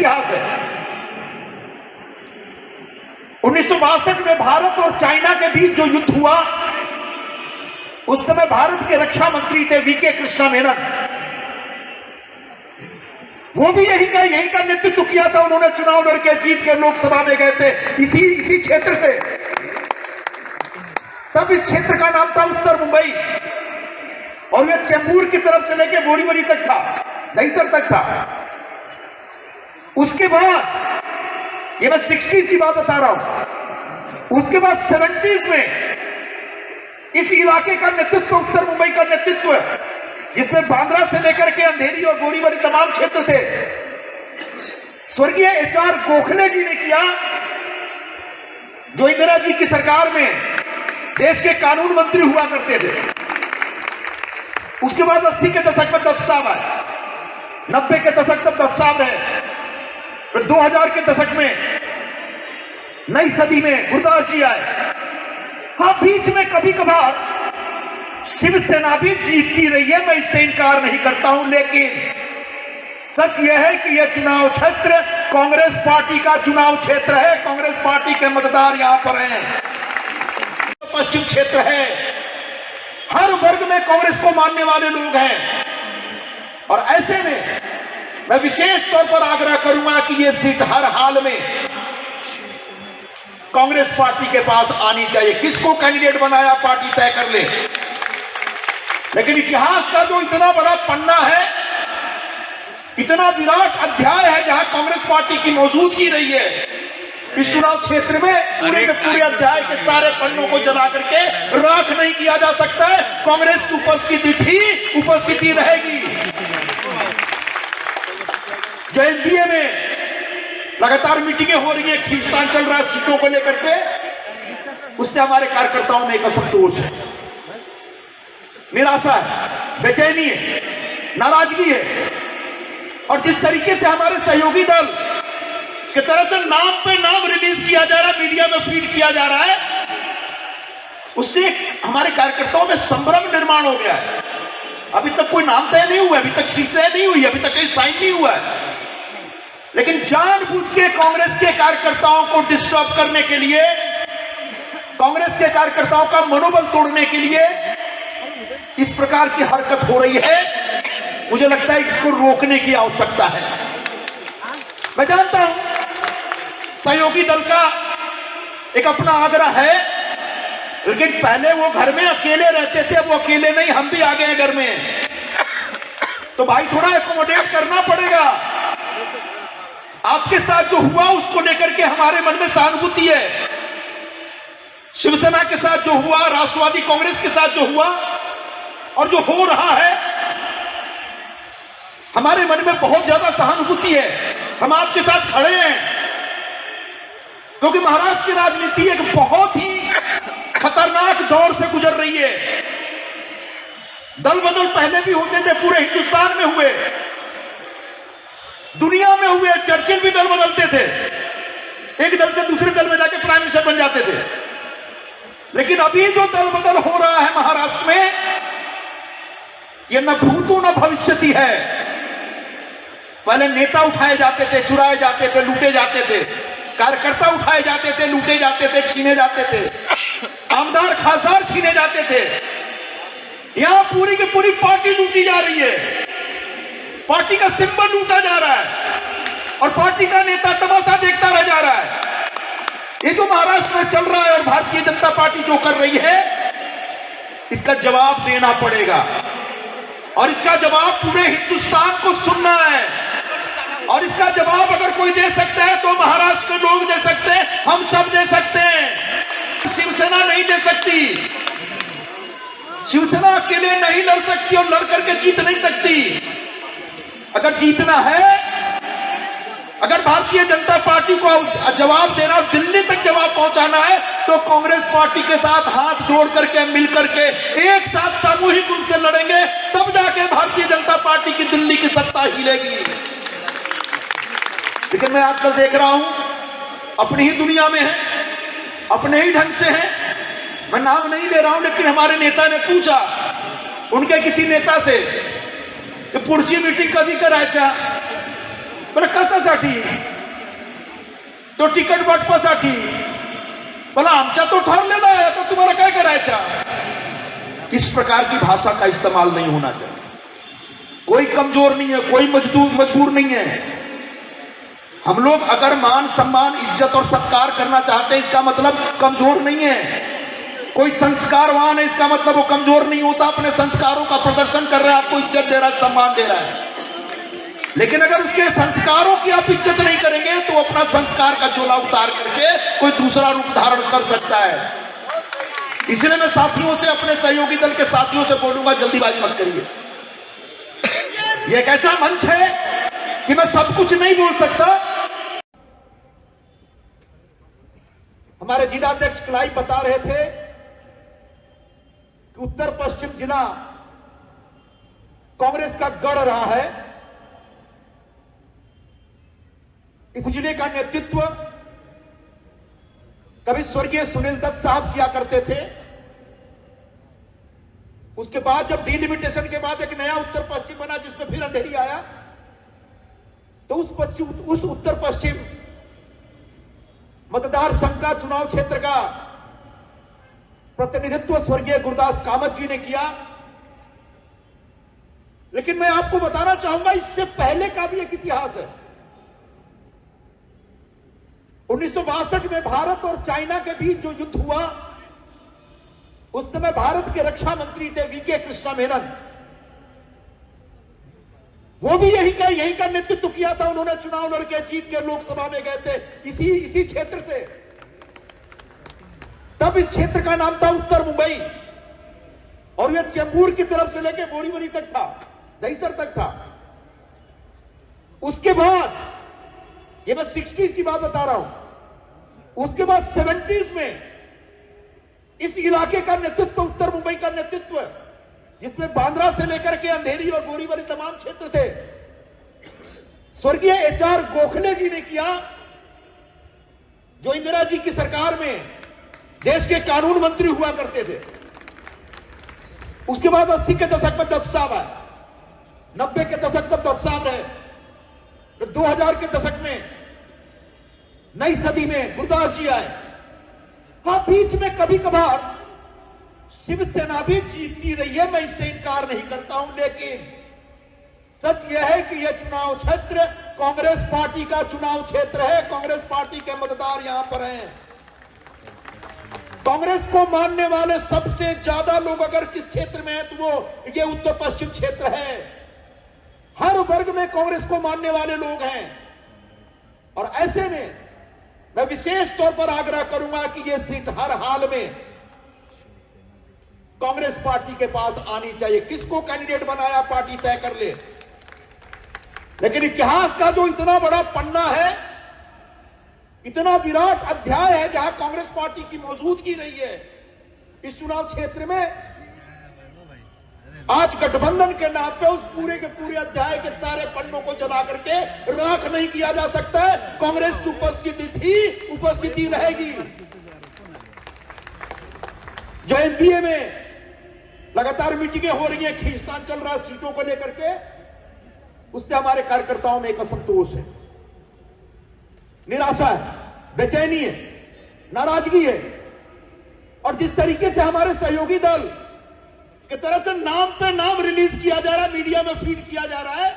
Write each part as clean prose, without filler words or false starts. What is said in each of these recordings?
इतिहास है। 1962 में भारत और चाइना के बीच जो युद्ध हुआ, उस समय भारत के रक्षा मंत्री थे वीके कृष्णा मेनन। वो भी यही का नेतृत्व किया था। उन्होंने चुनाव लड़के जीत के लोकसभा में गए थे इसी क्षेत्र से। तब इस क्षेत्र का नाम था उत्तर मुंबई, और यह चेंबूर की तरफ से लेकर बोरीवली तक था, दहिसर तक था। उसके बाद, ये मैं 60s की बात बता रहा हूं, उसके बाद 70s में इस इलाके का नेतृत्व, उत्तर मुंबई का नेतृत्व, जिसमें बांद्रा से लेकर के अंधेरी और बोरीवली तमाम क्षेत्र थे, स्वर्गीय HR गोखले जी ने किया, जो इंदिरा जी की सरकार में देश के कानून मंत्री हुआ करते थे। उसके बाद 80 के दशक में दत्त साहब आए, 90 के दशक तक दत्त साहब रहे, फिर 2000 के दशक में नई सदी में गुरदास जी आए। हाँ, बीच में कभी कभार शिवसेना भी जीतती रही है, मैं इससे इनकार नहीं करता हूं, लेकिन सच यह है कि यह चुनाव क्षेत्र कांग्रेस पार्टी का चुनाव क्षेत्र है। कांग्रेस पार्टी के मतदार यहां पर हैं। पश्चिम क्षेत्र है, हर वर्ग में कांग्रेस को मानने वाले लोग हैं, और ऐसे में मैं विशेष तौर पर आग्रह करूंगा कि यह सीट हर हाल में कांग्रेस पार्टी के पास आनी चाहिए। किसको कैंडिडेट बनाया पार्टी तय कर ले, लेकिन इतिहास का जो इतना बड़ा पन्ना है, इतना विराट अध्याय है जहां कांग्रेस पार्टी की मौजूदगी रही है, इस चुनाव क्षेत्र में पूरे के पूरे अध्याय के सारे पन्नों को जला करके राख नहीं किया जा सकता है। कांग्रेस की उपस्थिति थी, उपस्थिति रहेगी। जो एनडीए में लगातार मीटिंगें हो रही है, खींचतान चल रहा है सीटों को लेकर के, उससे हमारे कार्यकर्ताओं में एक असंतोष है, निराशा है, बेचैनी है, नाराजगी है। और जिस तरीके से हमारे सहयोगी दल की तरफ से नाम पे नाम रिलीज किया जा रहा है, मीडिया में फीड किया जा रहा है, उससे हमारे कार्यकर्ताओं में संभ्रम निर्माण हो गया है। अभी तक कोई नाम तय नहीं हुआ, अभी तक सीट तय नहीं हुई, अभी तक कहीं साइन नहीं हुआ है, लेकिन जानबूझ के कांग्रेस के कार्यकर्ताओं को डिस्टर्ब करने के लिए, कांग्रेस के कार्यकर्ताओं का मनोबल तोड़ने के लिए इस प्रकार की हरकत हो रही है। मुझे लगता है इसको रोकने की आवश्यकता है। मैं जानता हूं सहयोगी दल का एक अपना आग्रह है, लेकिन पहले वो घर में अकेले रहते थे, अब वो अकेले नहीं, हम भी आ गए हैं घर में, तो भाई थोड़ा एकोमोडेट करना पड़ेगा। आपके साथ जो हुआ उसको लेकर के हमारे मन में सहानुभूति है। शिवसेना के साथ जो हुआ, राष्ट्रवादी कांग्रेस के साथ जो हुआ और जो हो रहा है, हमारे मन में बहुत ज्यादा सहानुभूति है। हम आपके साथ खड़े हैं, क्योंकि महाराष्ट्र की राजनीति एक बहुत ही खतरनाक दौर से गुजर रही है। दल बदल पहले भी होते थे, पूरे हिंदुस्तान में हुए, दुनिया में हुए। चर्चिल भी दल बदलते थे, एक दल से दूसरे दल में जाके प्राइम मिनिस्टर बन जाते थे। लेकिन अभी जो दल बदल हो रहा है महाराष्ट्र में, यह न भूतो न भविष्यति है। पहले नेता उठाए जाते थे, चुराए जाते थे, लूटे जाते थे, कार्यकर्ता उठाए जाते थे, लूटे जाते थे, छीने जाते थे, आमदार खासदार छीने जाते थे। यहां पूरी की पूरी पार्टी लूटी जा रही है, पार्टी का सिंबल लूटा जा रहा है, और पार्टी का नेता तमाशा देखता रह जा रहा है। ये जो महाराष्ट्र में चल रहा है और भारतीय जनता पार्टी जो कर रही है, इसका जवाब देना पड़ेगा, और इसका जवाब पूरे हिंदुस्तान को सुनना है। और इसका जवाब अगर कोई दे सकता है तो महाराष्ट्र के लोग दे सकते हैं, हम सब दे सकते हैं। शिवसेना नहीं दे सकती, शिवसेना अकेले नहीं लड़ सकती और लड़ करके जीत नहीं सकती। अगर जीतना है, अगर भारतीय जनता पार्टी को जवाब देना, दिल्ली तक जवाब पहुंचाना है, तो कांग्रेस पार्टी के साथ हाथ जोड़ करके, मिल करके एक साथ सामूहिक रूप से लड़ेंगे, तब जाके भारतीय जनता पार्टी की दिल्ली की सत्ता हिलेगी। लेकिन मैं आजकल देख रहा हूं, अपनी ही दुनिया में है, अपने ही ढंग से है। मैं नाम नहीं ले रहा हूं, लेकिन हमारे नेता ने पूछा उनके किसी नेता से कि पुढची मीटिंग कधी करायच्या, बरं कशासाठी? तो तिकीट वाटपासाठी. मला आमच्या तो ठरलेला है, तो तुम्हारा क्या करायचा? इस प्रकार की भाषा का इस्तेमाल नहीं होना चाहिए. कोई कमजोर नहीं है, कोई मजबूर नहीं है. हम लोग अगर मान सम्मान इज्जत और सत्कार करना चाहते हैं, इसका मतलब कमजोर नहीं है. कोई संस्कारवान है, इसका मतलब वो कमजोर नहीं होता. अपने संस्कारों का प्रदर्शन कर रहा है, आपको इज्जत दे रहा है, सम्मान दे रहा है. लेकिन अगर उसके संस्कारों की आप इज्जत नहीं करेंगे तो अपना संस्कार का चोला उतार करके कोई दूसरा रूप धारण कर सकता है. इसलिए मैं साथियों से, अपने सहयोगी दल के साथियों से बोलूंगा, जल्दीबाजी मत करिए. यह एक ऐसा मंच है कि मैं सब कुछ नहीं बोल सकता. हमारे जिलाध्यक्ष कलाई बता रहे थे कि उत्तर पश्चिम जिला कांग्रेस का गढ़ रहा है. इस जिले का नेतृत्व कभी स्वर्गीय सुनील दत्त साहब किया करते थे. उसके बाद जब डिलिमिटेशन के बाद एक नया उत्तर पश्चिम बना, जिसमें फिर अंधेरी आया, तो उस उत्तर पश्चिम मतदार संघ का चुनाव क्षेत्र का प्रतिनिधित्व स्वर्गीय गुरदास कामत जी ने किया. लेकिन मैं आपको बताना चाहूंगा, इससे पहले का भी एक इतिहास है. 1962 में भारत और चाइना के बीच जो युद्ध हुआ, उस समय भारत के रक्षा मंत्री थे वीके कृष्णा मेनन. वो भी यही का नेतृत्व किया था. उन्होंने चुनाव लड़के जीत के लोकसभा में गए थे इसी क्षेत्र से. तब इस क्षेत्र का नाम था उत्तर मुंबई, और यह चेंबूर की तरफ से लेकर बोरीवली तक था, दहीसर तक था. उसके बाद, ये मैं 60s की बात बता रहा हूं, उसके बाद 70s में इस इलाके का नेतृत्व, उत्तर मुंबई का नेतृत्व, जिसमें बांद्रा से लेकर के अंधेरी और बोरीवली तमाम क्षेत्र थे, स्वर्गीय HR गोखले जी ने किया, जो इंदिरा जी की सरकार में देश के कानून मंत्री हुआ करते थे. उसके बाद 80 के दशक में दत्त साहब आए, 90 के दशक तक दत्त साहब रहे, तो 2000 के दशक में, नई सदी में गुरदास जी आए. हाँ, बीच में कभी कभार शिवसेना भी जीतती रही है, मैं इससे इनकार नहीं करता हूं. लेकिन सच यह है कि यह चुनाव क्षेत्र कांग्रेस पार्टी का चुनाव क्षेत्र है. कांग्रेस पार्टी के मतदार यहां पर हैं. कांग्रेस को मानने वाले सबसे ज्यादा लोग अगर किस क्षेत्र में है, तो वो ये उत्तर पश्चिम क्षेत्र है. हर वर्ग में कांग्रेस को मानने वाले लोग हैं. और ऐसे में मैं विशेष तौर पर आग्रह करूंगा कि यह सीट हर हाल में कांग्रेस पार्टी के पास आनी चाहिए. किसको कैंडिडेट बनाया पार्टी तय कर ले. लेकिन इतिहास का जो इतना बड़ा पन्ना है, इतना विराट अध्याय है, जहां कांग्रेस पार्टी की मौजूदगी रही है इस चुनाव क्षेत्र में, आज गठबंधन के नाम पे उस पूरे के पूरे अध्याय के सारे पन्नों को जला करके राख नहीं किया जा सकता है. कांग्रेस की उपस्थिति थी, उपस्थिति रहेगी. जो एनडीए में लगातार मीटिंगें हो रही हैं, खींचतान चल रहा है सीटों को लेकर के, उससे हमारे कार्यकर्ताओं में एक असंतोष है, निराशा है, बेचैनी है, नाराजगी है. और जिस तरीके से हमारे सहयोगी दल की तरफ से नाम पे नाम रिलीज किया जा रहा है, मीडिया में फीड किया जा रहा है,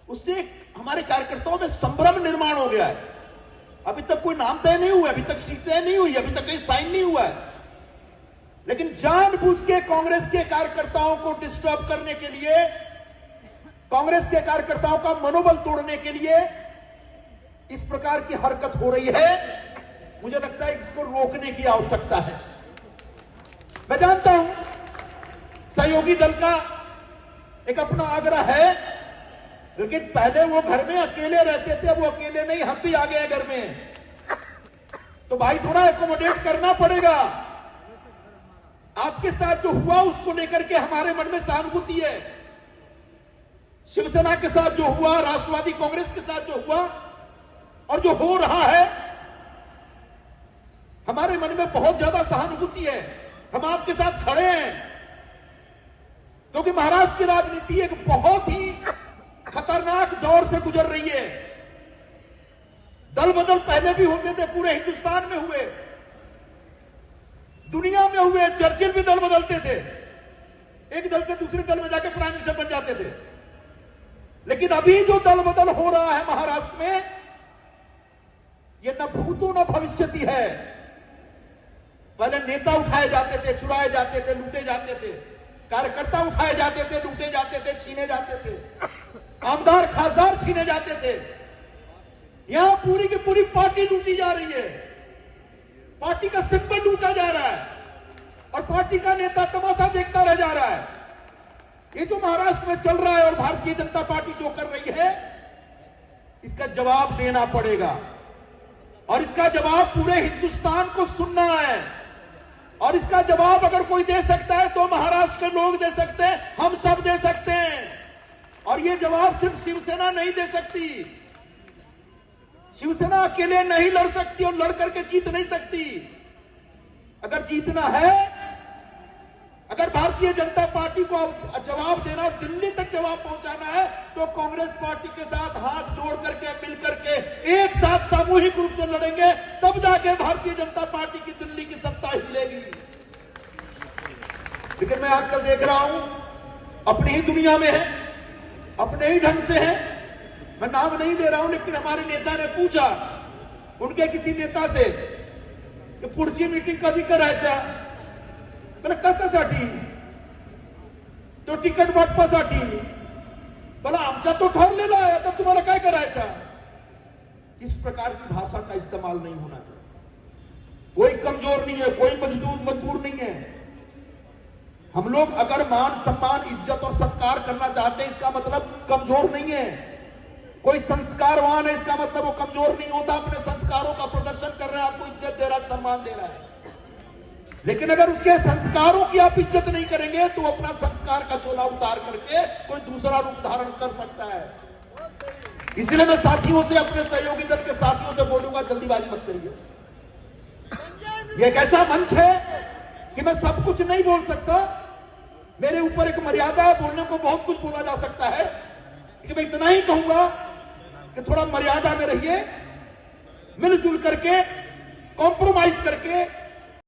उससे हमारे कार्यकर्ताओं में संभ्रम निर्माण हो गया है. अभी तक कोई नाम तय नहीं हुआ, अभी तक सीट तय नहीं हुई, अभी तक कहीं साइन नहीं हुआ है. लेकिन जानबूझ के कांग्रेस के कार्यकर्ताओं को डिस्टर्ब करने के लिए, कांग्रेस के कार्यकर्ताओं का मनोबल तोड़ने के लिए इस प्रकार की हरकत हो रही है. मुझे लगता है इसको रोकने की आवश्यकता है. मैं जानता हूं सहयोगी दल का एक अपना आग्रह है, लेकिन पहले वो घर में अकेले रहते थे, वो अकेले नहीं, हम भी आ गए घर में, तो भाई थोड़ा एकोमोडेट करना पड़ेगा. आपके साथ जो हुआ उसको लेकर के हमारे मन में सहानुभूति है. शिवसेना के साथ जो हुआ, राष्ट्रवादी कांग्रेस के साथ जो हुआ और जो हो रहा है, हमारे मन में बहुत ज्यादा सहानुभूति है. हम आपके साथ खड़े हैं, क्योंकि महाराष्ट्र की राजनीति एक बहुत ही खतरनाक दौर से गुजर रही है। दल बदल पहले भी होते थे, पूरे हिंदुस्तान में हुए, दुनिया में हुए। चर्चिल भी दल बदलते थे, एक दल से दूसरे दल में जाके प्राइम मिनिस्टर बन जाते थे। लेकिन अभी जो दल बदल हो रहा है महाराष्ट्र में, ये न भूतो न भविष्यति है। पहले नेता उठाए जाते थे, चुराए जाते थे, लूटे जाते थे, कार्यकर्ता उठाए जाते थे, लूटे जाते थे, छीने जाते थे, आमदार खासदार छीने जाते थे। यहां पूरी की पूरी पार्टी लूटी जा रही है, पार्टी का सिंबल लूटा जा रहा है और पार्टी का नेता तमाशा देखता रह जा रहा है। ये जो महाराष्ट्र में चल रहा है और भारतीय जनता पार्टी जो कर रही है, इसका जवाब देना पड़ेगा और इसका जवाब पूरे हिंदुस्तान को सुनना है। और इसका जवाब अगर कोई दे सकता है तो महाराष्ट्र के लोग दे सकते हैं, हम सब दे सकते हैं। और ये जवाब सिर्फ शिवसेना नहीं दे सकती। शिवसेना अकेले नहीं लड़ सकती और लड़ करके जीत नहीं सकती। अगर जीतना है, अगर भारतीय जनता पार्टी को जवाब देना, दिल्ली तक जवाब पहुंचाना है, तो कांग्रेस पार्टी के साथ हाथ जोड़ करके, मिल करके एक साथ सामूहिक रूप से लड़ेंगे, तब जाके भारतीय जनता पार्टी की दिल्ली की सत्ता हिलेगी। लेकिन मैं आजकल देख रहा हूं, अपनी ही दुनिया में है, अपने ही ढंग से है। मैं नाम नहीं ले रहा हूं, लेकिन हमारे नेता ने पूछा उनके किसी नेता से कि पुढची मीटिंग कधी करायच्या, मला कशासाठी, तो तिकीट वाटपासाठी। मला आमचा तो ठरलेला आहे, आता तुम्हाला काय करायचा। इस प्रकार की भाषा का इस्तेमाल नहीं होना चाहिए। कोई कमजोर नहीं है, कोई मजबूर नहीं है। हम लोग अगर मान सम्मान, इज्जत और सत्कार करना चाहते हैं, इसका मतलब कमजोर नहीं है। कोई संस्कारवान है, इसका मतलब वो कमजोर नहीं होता, अपने संस्कारों का प्रदर्शन कर रहा है, आपको इज्जत दे रहा है, सम्मान दे रहा है। लेकिन अगर उसके संस्कारों की आप इज्जत नहीं करेंगे तो अपना संस्कार का चोला उतार करके कोई दूसरा रूप धारण कर सकता है। इसलिए मैं साथियों से, अपने सहयोगी दल के साथियों से बोलूंगा, जल्दीबाजी मत करिए। यह एक ऐसा मंच है कि मैं सब कुछ नहीं बोल सकता, मेरे ऊपर एक मर्यादा है, बोलने को बहुत कुछ बोला जा सकता है, लेकिन मैं इतना ही कहूंगा कि थोड़ा मर्यादा में रहिए, मिलजुल करके, कॉम्प्रोमाइज करके